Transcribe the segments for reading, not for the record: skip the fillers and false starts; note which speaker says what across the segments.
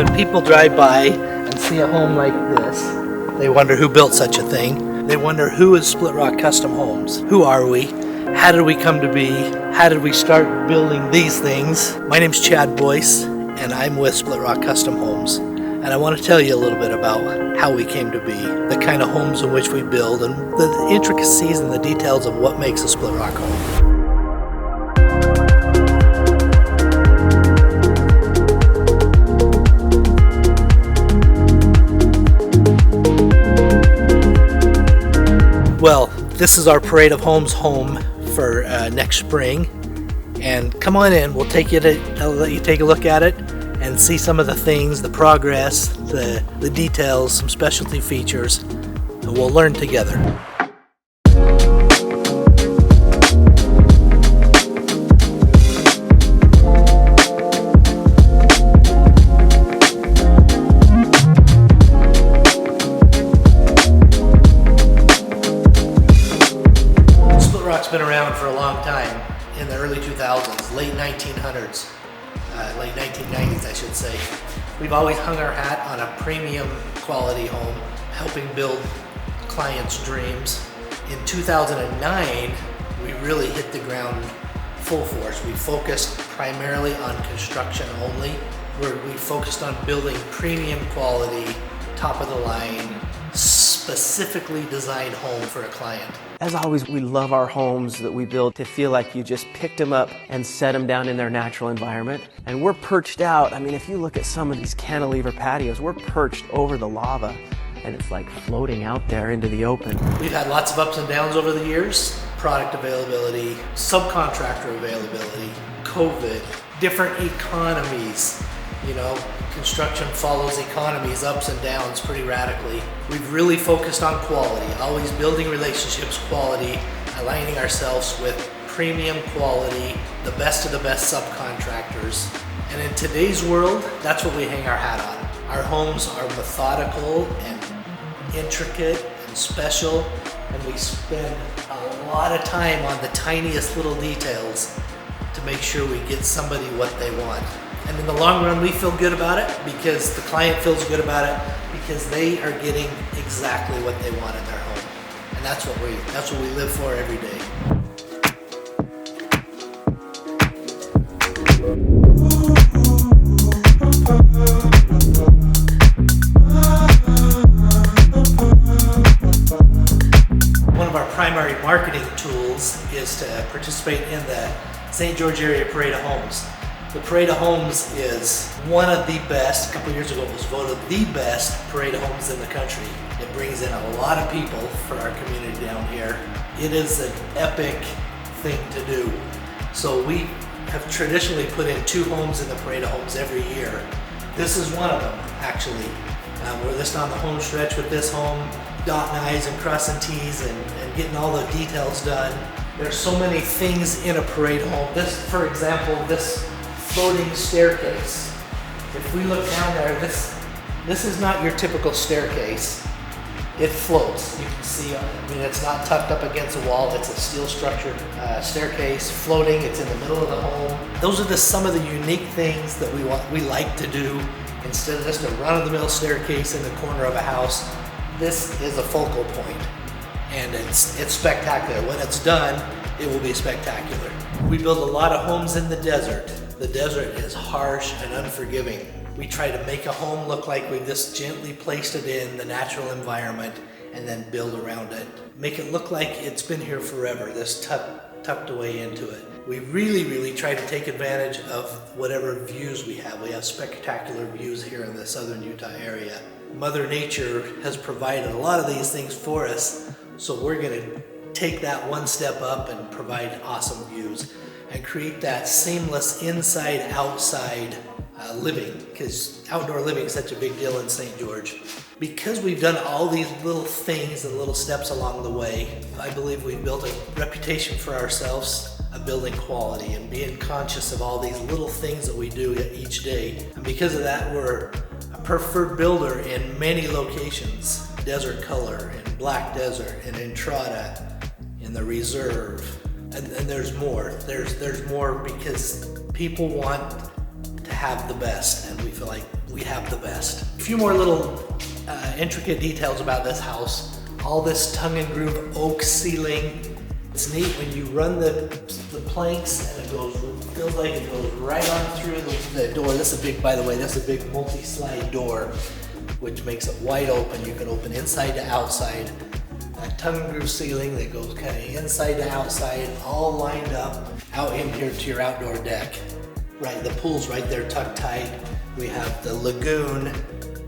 Speaker 1: When people drive by and see a home like this, they wonder who built such a thing. They wonder who is Split Rock Custom Homes. Who are we? How did we come to be? How did we start building these things? My name's Chad Boyce, and I'm with Split Rock Custom Homes. And I want to tell you a little bit about how we came to be, the kind of homes in which we build, and the intricacies and the details of what makes a Split Rock home. Well, this is our Parade of Homes home for next spring, and come on in. I'll let you take a look at it and see some of the things, the progress, the details, some specialty features, and we'll learn together. Been around for a long time, in the early 2000s, late 1900s, late 1990s I should say. We've always hung our hat on a premium quality home, helping build clients' dreams. In 2009, we really hit the ground full force. We focused primarily on construction only, where we focused on building premium quality, top of the line, specifically designed home for a client.
Speaker 2: As always, we love our homes that we build to feel like you just picked them up and set them down in their natural environment. And we're perched out. I mean, if you look at some of these cantilever patios, we're perched over the lava and it's like floating out there into the open.
Speaker 1: We've had lots of ups and downs over the years. Product availability, subcontractor availability, COVID, different economies. You know, construction follows economies, ups and downs pretty radically. We've really focused on quality, always building relationships, quality, aligning ourselves with premium quality, the best of the best subcontractors. And in today's world, that's what we hang our hat on. Our homes are methodical and intricate and special, and we spend a lot of time on the tiniest little details to make sure we get somebody what they want. And in the long run, we feel good about it because the client feels good about it because they are getting exactly what they want in their home. And that's what we live for every day. One of our primary marketing tools is to participate in the St. George area Parade of Homes. The Parade of Homes is one of the best. A couple years ago it was voted the best Parade of Homes in the country. It brings in a lot of people for our community down here. It is an epic thing to do. So we have traditionally put in 2 homes in the Parade of Homes every year. This is one of them, actually. We're listed on the home stretch with this home, dotting I's and crossing T's and getting all the details done. There's so many things in a Parade home. This, for example, this floating staircase. If we look down there, this is not your typical staircase. It floats. You can see, it's not tucked up against a wall. It's a steel structured staircase, floating. It's in the middle of the home. Those are some of the unique things that we like to do. Instead of just a run-of-the-mill staircase in the corner of a house, this is a focal point, and it's spectacular. When it's done, it will be spectacular. We build a lot of homes in the desert. The desert is harsh and unforgiving. We try to make a home look like we just gently placed it in the natural environment and then build around it. Make it look like it's been here forever, this tucked away into it. We really try to take advantage of whatever views we have. We have spectacular views here in the southern Utah area. Mother Nature has provided a lot of these things for us, so we're gonna take that one step up and provide awesome views and create that seamless inside-outside living, because outdoor living is such a big deal in St. George. Because we've done all these little things and little steps along the way, I believe we've built a reputation for ourselves of building quality and being conscious of all these little things that we do each day. And because of that, we're a preferred builder in many locations. Desert Color, in Black Desert, in Entrada, in the Reserve. And there's more. There's more because people want to have the best, and we feel like we have the best. A few more little intricate details about this house. All this tongue and groove oak ceiling. It's neat when you run the planks and it feels like it goes right on through the door. That's a big, by the way, that's a big multi-slide door, which makes it wide open. You can open inside to outside. That tongue and groove ceiling that goes kind of inside to outside, all lined up out in here to your outdoor deck. Right, the pool's right there tucked tight. We have the lagoon,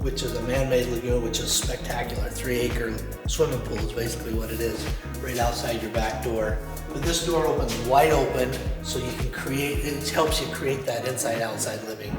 Speaker 1: which is a man-made lagoon, which is spectacular. 3-acre swimming pool is basically what it is, right outside your back door. But this door opens wide open, so you can create, it helps you create that inside-outside living.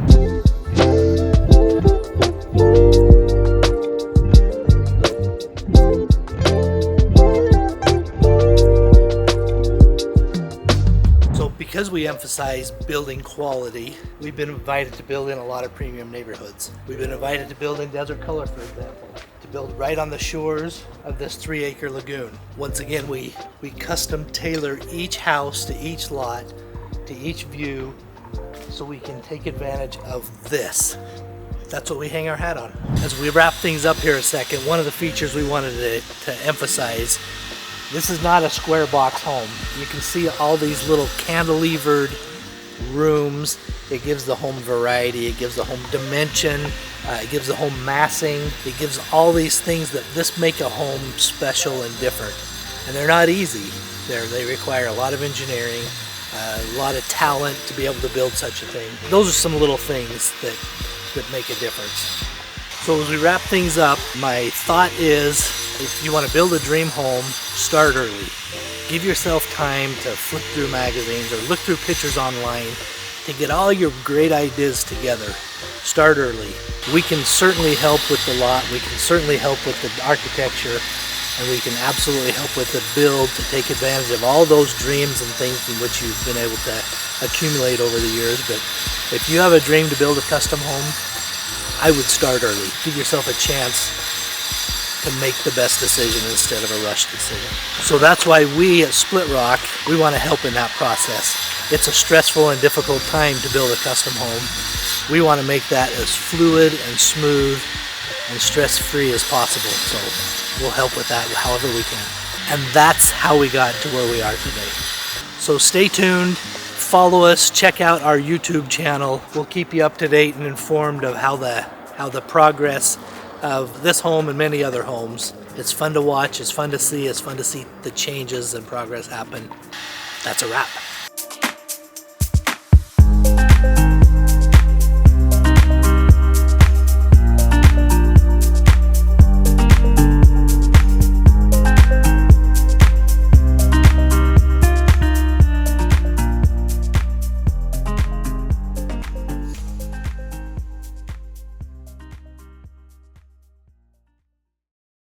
Speaker 1: Because we emphasize building quality, we've been invited to build in a lot of premium neighborhoods. We've been invited to build in Desert Color, for example, to build right on the shores of this 3-acre lagoon. Once again, we custom tailor each house to each lot, to each view, so we can take advantage of this. That's what we hang our hat on. As we wrap things up here a second, one of the features we wanted to emphasize, this is not a square box home. You can see all these little cantilevered rooms. It gives the home variety, it gives the home dimension, it gives the home massing, it gives all these things that make a home special and different. And they're not easy. They require a lot of engineering, a lot of talent to be able to build such a thing. Those are some little things that make a difference. So as we wrap things up, my thought is, if you want to build a dream home, start early. Give yourself time to flip through magazines or look through pictures online to get all your great ideas together. Start early. We can certainly help with the lot, we can certainly help with the architecture, and we can absolutely help with the build to take advantage of all those dreams and things in which you've been able to accumulate over the years. But if you have a dream to build a custom home, I would start early. Give yourself a chance to make the best decision instead of a rushed decision. So that's why we at Split Rock, we want to help in that process. It's a stressful and difficult time to build a custom home. We want to make that as fluid and smooth and stress-free as possible. So we'll help with that however we can. And that's how we got to where we are today. So stay tuned. Follow us, check out our YouTube channel. We'll keep you up to date and informed of how the progress of this home and many other homes. It's fun to watch, it's fun to see the changes and progress happen. That's a wrap.